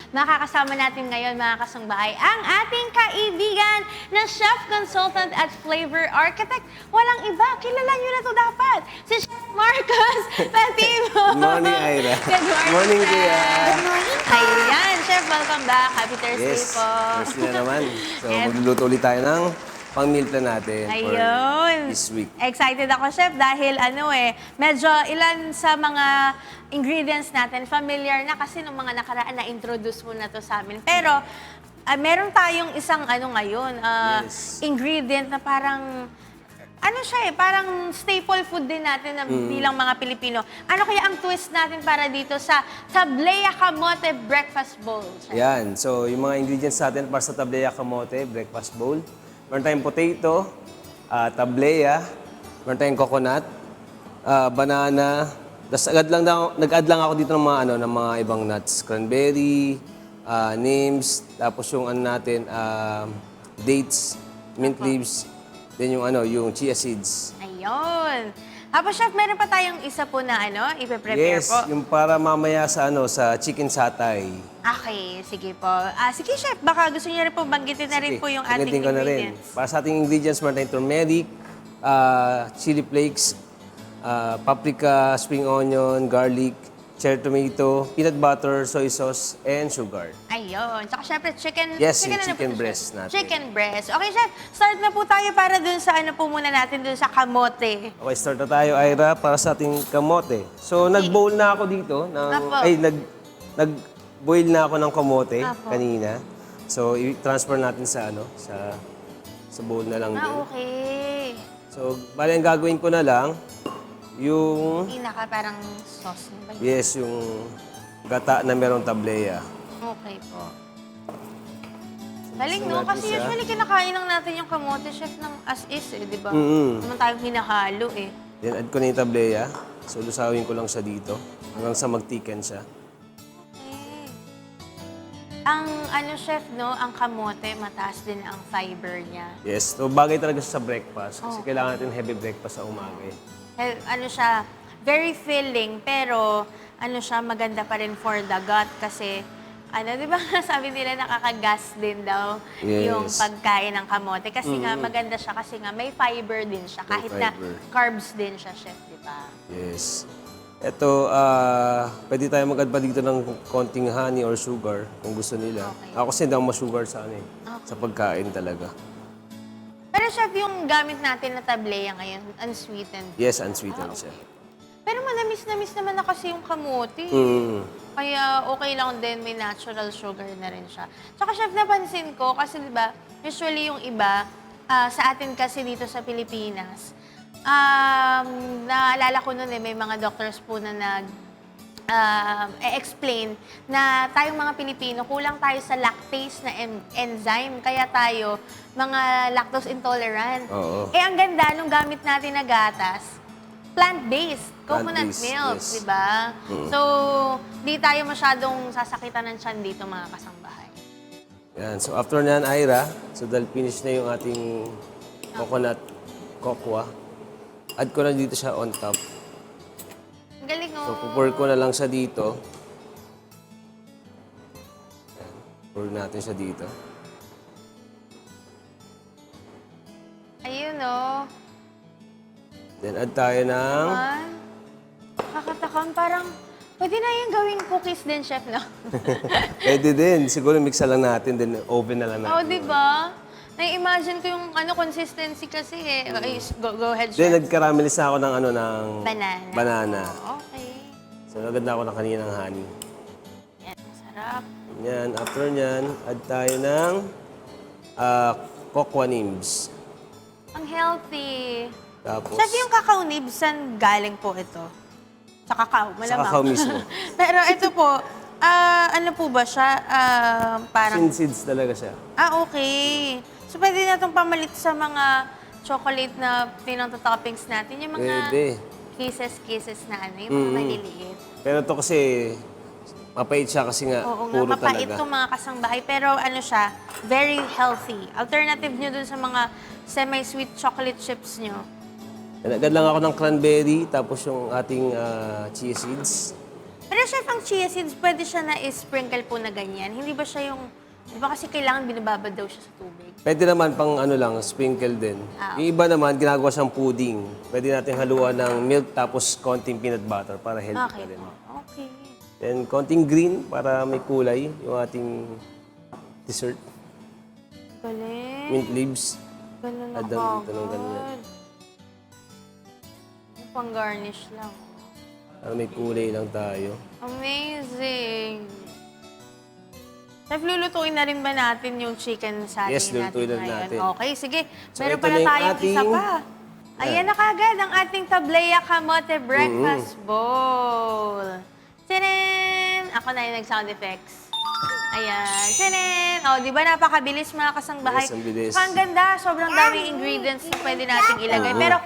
Makakasama natin ngayon mga kasangbahay ang ating kaibigan na chef consultant at flavor architect. Walang iba, kilala nyo na to dapat. Si Chef Marcos Patibo. Good morning, Ira. Good morning, Morning, Chef. Kuya. Good morning. Ayan, Chef, welcome back. Happy Thursday Yes, po. Thursday na naman. So, Yes. magluluto ulit tayo ng pang-meal plan natin Ayun. for this week. Excited ako, Chef, dahil medyo ilan sa mga ingredients natin, familiar na kasi nung mga nakaraan na-introduce mo na to sa amin. Pero, meron tayong isang ngayon, Yes. ingredient na parang, parang staple food din natin na bilang mga Pilipino. Ano kaya ang twist natin para dito sa Tablea Camote Breakfast Bowl, Chef? Yan. So, yung mga ingredients natin para sa tablea camote, breakfast bowl. Meron tayong potato, tablea, meron tayong coconut, banana. Tapos nag-add lang ako dito ng mga ibang nuts. Cranberry, nims, tapos yung natin, dates, mint leaves, then yung chia seeds. Ayun. Tapos, Chef, meron pa tayong isa po na ipe-prepare Yes, po. yung para mamaya sa chicken satay. Okay, sige po. Sige, Chef, baka gusto niyo rin po banggitin na rin po yung ating Banggitin ko na rin. ingredients. Para sa ating ingredients, meron tayong turmeric, chili flakes, paprika, spring onion, garlic, cherry tomato, peanut butter, soy sauce, and sugar. Ayun. Tsaka, syempre, chicken... Yes, chicken yung ano po chicken to, Chef? breast natin. Chicken breast. Okay, Chef, start na po tayo para dun sa po muna natin, dun sa kamote. Okay, start na tayo, Ira, para sa ating kamote. So, nag-bowl na ako dito. Apo. Nag-boil na ako ng kamote Apo. kanina. So, i-transfer natin sa sa bowl na lang din. Okay. So, bali ang gagawin ko na lang, yung, Pinaka parang sauce mo ba yun? yes, yung gata na merong tablea. Okay po. Galing, Gusto no? natin Kasi siya. usually kinakain lang natin yung kamote, Chef, ng as is, di ba? Mm-mm. Naman tayong hinahalo, eh. Then, add ko na yung tablea. So, lusawin ko lang siya dito hanggang sa mag-thicken siya. Okay. Ang Chef, no? Ang kamote, mataas din ang fiber niya. Yes, so bagay talaga siya sa breakfast kasi kailangan natin heavy breakfast sa umaga eh. Siya, very filling, pero siya, maganda pa rin for the gut kasi, di ba sabi nila nakakagas din daw Yes. yung pagkain ng kamote. Kasi nga, maganda siya kasi nga may fiber din siya. May Kahit na fiber. carbs din siya, Chef, di ba? Yes. Ito, pwede tayo mag-add pa dito ng konting honey or sugar kung gusto nila. Okay. Ako kasi hindi ako ma-sugar sa sa pagkain talaga. Pero Chef, yung gamit natin na tablea ngayon, unsweetened. Yes, unsweetened siya. Pero manamis-namis naman na kasi yung kamote. Mm. Kaya okay lang din, may natural sugar na rin siya. Tsaka Chef, napansin ko, kasi di ba, usually yung iba, sa atin kasi dito sa Pilipinas, naalala ko noon may mga doctors po na explain na tayong mga Pilipino, kulang tayo sa lactase na enzyme. Kaya tayo, mga lactose intolerant. Oo. Ang ganda nung gamit natin na gatas, plant-based, coconut Plant-based, milk, yes. di ba? So, di tayo masyadong sasakitan ng tiyan dito, mga kasangbahay. Yan. So after nyan, Ira, so dahil finish na yung ating coconut cocoa, add ko na dito siya on top. Ang galing, So, oh. pour ko na lang siya dito. Yan. Pour natin siya dito. Ayun, oh. Then, add tayo ng... Kakatakam, parang, pwede na yung gawing cookies din, Chef, no? Pwede din. Siguro mix na lang natin, then oven na lang natin. Oh, di ba? Na-imagine ko yung consistency kasi eh. Ay, go ahead, Then, Chef. nagkaramelize na ako ng ng... Banana. Banana. Okay. So, nagad na ako ng kaninang honey. Yan, sarap. Yan. After nyan, add tayo ng cocoa nibs. Ang healthy. Tapos... Chef, yung cacao nibs, saan galing po ito? Sa cacao, malamang. cacao mismo. Pero ito po, ano po ba siya? Parang... Seeds talaga siya. Okay. So, pwede na itong pamalit sa mga chocolate na pinang-toppings natin. Yung mga Pwede. kisses na yung mga maliliit. Pero ito kasi, mapait siya kasi nga, Oo nga, puro mapait talaga. itong mga kasangbahay. Pero siya, very healthy. Alternative nyo dun sa mga semi-sweet chocolate chips nyo. Agad lang ako ng cranberry, tapos yung ating chia seeds. Pero Pero chef, ang chia seeds, pwede siya na sprinkle po na ganyan. Hindi ba siya yung, di ba kasi kailangan binababad daw siya sa tubig? Pwede naman pang ano lang, sprinkle din. Yung iba naman, ginagawa siyang pudding. Pwede natin haluan ng milk tapos konting peanut butter para healthy Okay pa rin. po. Okay. Then, konting green para may kulay yung ating dessert. Galing. Mint leaves. Ganun na Adam, dito ng ganyan. kagad. Pang garnish lang. Para may kulay lang tayo. Amazing! Chef, lulutuin na rin ba natin yung chicken satay Yes, natin lulutuin na ngayon? natin. Okay, sige. So, Meron ito pala na yung tayong isa ating- pa. Ayan na kagad ang ating Tableya Kamote Breakfast Bowl. Tinin! Ako na yung nag-sound effects. Ayan. Tinin! O, di ba napakabilis mga kasangbahay? Yes, ang bilis. Saka ang ganda. Sobrang daming ingredients na pwede nating ilagay. Pero,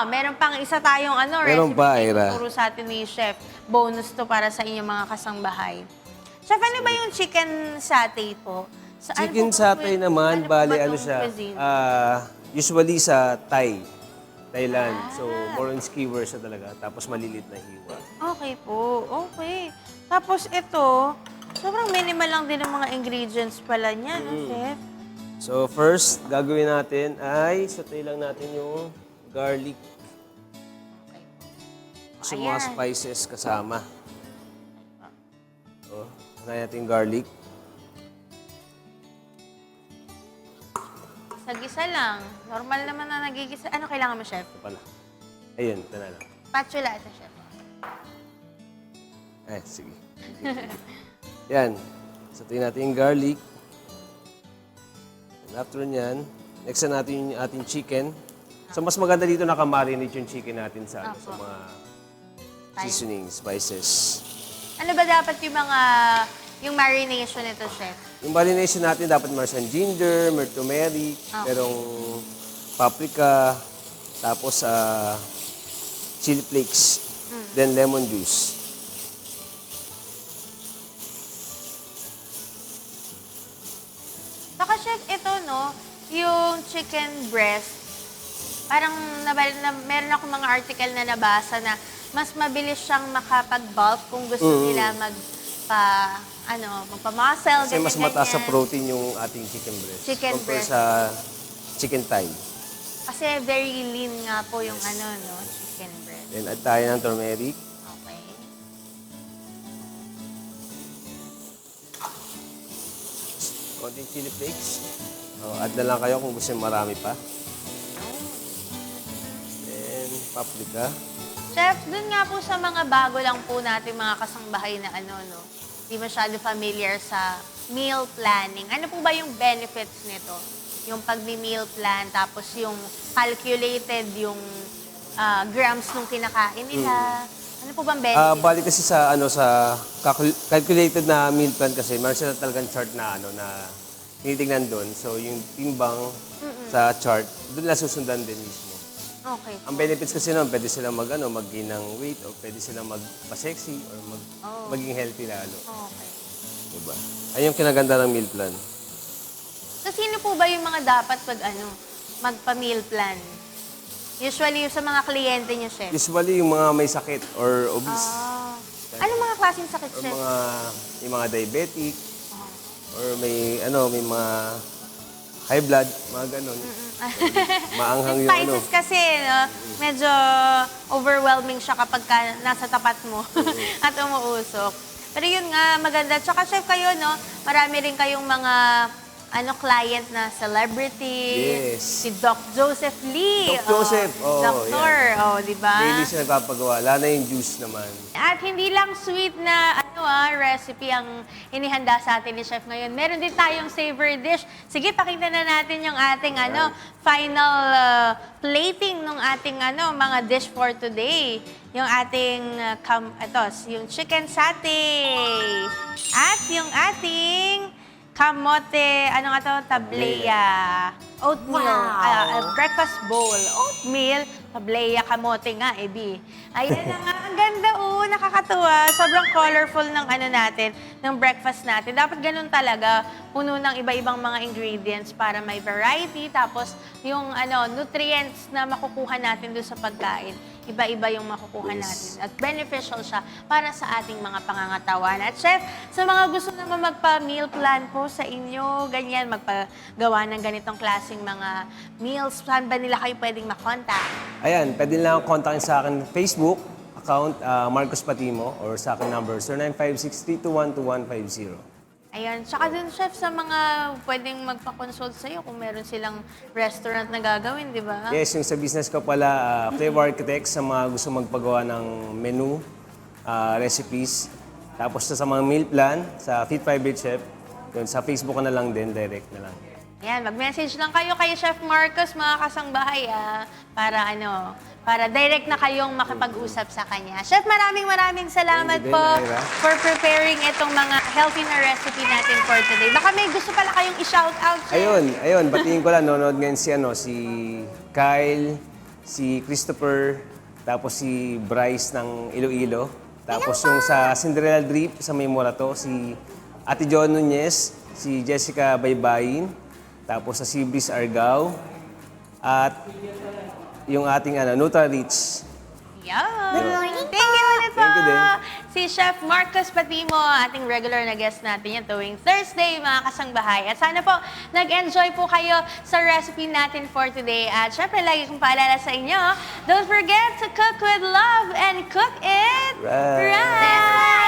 meron pang isa tayong Meron recipe pa, na Ira. ituturo sa atin ni Chef. Bonus to para sa inyong mga kasangbahay. Chef, ano ba yung chicken satay po? Chicken satay naman, bali ano siya, usually sa Thailand. So, more on skewer siya talaga. Tapos malilit na hiwa. Okay po. Okay. Tapos ito, sobrang minimal lang din ang mga ingredients pala niya, no, Chef? So, first, gagawin natin ay sautay lang natin yung garlic. So, mga Ayan. spices kasama. So, natin yung garlic. Sa-gisa lang. Normal naman na nagigisa. Ano kailangan mo, Chef? Ito pala. Ayun, ito na lang. Spatula ito, Chef. Sige. Yan. Sautay natin yung garlic. And after nyan, next na natin yung ating chicken. So, mas maganda dito nakamarinate yung chicken natin sa, sa mga seasoning, spices. Ano ba dapat yung marination nito, Chef? Yung marination natin, dapat meron siyang ginger, may turmeric, merong paprika, tapos chili flakes, then lemon juice. Saka, Chef, ito, no, yung chicken breast, parang meron ako mga article na nabasa na mas mabilis siyang makapag-bulk kung gusto nila magpa-muscle, Kasi mas mataas sa ganyan. protein yung ating chicken breast. Chicken compare breast. sa chicken thigh. Kasi very lean nga po yung chicken breast. Then add tayo ng turmeric. Okay. Konting chili flakes. Add na lang kayo kung gusto nyo marami pa. Then paprika. Chef, dun nga po sa mga bago lang po natin mga kasangbahay na di masyado familiar sa meal planning. Ano po ba yung benefits nito? Yung pag-meal plan, tapos yung calculated yung grams nung kinakain nila. Ano po bang benefits? Bali kasi sa calculated na meal plan kasi, meron sila talagang chart na na tinitingnan doon. So yung timbang sa chart, doon na susundan din mismo. Okay. Ang benefits kasi naman, pwede silang mag-gain ng weight o pwede silang magpa-sexy or maging healthy lalo. Okay. Diba? Ayun yung kinaganda ng meal plan. So, sino po ba yung mga dapat magpa-meal plan? Usually, sa mga kliyente niyo, Chef? Usually, yung mga may sakit or obese. Anong mga klaseng sakit, Or Chef? yung mga diabetic. Or may mga high blood, mga ganon. Maanghang Yung yung spices kasi, medyo overwhelming siya kapag nasa tapat mo at umuusok. Pero yun nga, maganda. Tsaka, Chef, kayo, marami rin kayong mga client na celebrity. Yes. Si Doc Joseph Lee. Doc Joseph, Doctor, di ba? Daily siya nagpapagawa. Lalo na yung juice naman. At hindi lang sweet na recipe ang inihanda sa atin ni Chef ngayon. Meron din tayong savory dish. Sige, pakita na natin yung ating final plating ng ating mga dish for today. Yung ating yung chicken satay. At yung ating kamote, tableya. Oatmeal. Breakfast bowl. Oatmeal, tableya, kamote nga, Ebi. Ayan na nga ang Ang ganda, nakakatuwa. Sobrang colorful ng ano natin, ng breakfast natin. Dapat ganun talaga, puno ng iba-ibang mga ingredients para may variety. Tapos yung nutrients na makukuha natin doon sa pagkain, iba-iba yung makukuha natin. At beneficial siya para sa ating mga pangangatawan. At chef, sa mga gusto naman magpa-meal plan po sa inyo, ganyan, magpagawa ng ganitong klaseng mga meals, saan ba nila kayo pwedeng makontak? Ayan, pwede lang akong kontakin sa akin Facebook account, Marcos Patimo, or sa akin number 0956-321-2150. Ayun. Tsaka dun, chef, sa mga pwedeng magpa-consult sa'yo kung meron silang restaurant na gagawin, di ba? Yes, yung sa business ko pala, Flavor Architect, sa mga gusto magpagawa ng menu, recipes. Tapos sa mga meal plan, sa Fit Favorite Chef, yun, sa Facebook ko na lang din, direct na lang. Ayan, mag-message lang kayo kay Chef Marcos, mga kasangbahay, para direct na kayong makipag-usap sa kanya. Chef, maraming salamat Thank you po din, Ira. for preparing itong mga healthy na recipe natin for today. Baka may gusto pala kayong i-shout out, Chef. Ayun, batiin ko lang, nanonood ngayon si Kyle, si Christopher, tapos si Bryce ng Iloilo. Tapos yung sa Cinderella Drip sa May Morato, si Ate John Nunez, si Jessica Baybayin, tapos sa Sibris Argao, at yung ating Nutri-Rich. Yan. Thank you ulit po. Thank you din. Si Chef Marcos Patimo, ating regular na guest natin yan tuwing Thursday, mga kasangbahay. At sana po, nag-enjoy po kayo sa recipe natin for today. At syempre, lagi kong paalala sa inyo, don't forget to cook with love and cook it Right. right.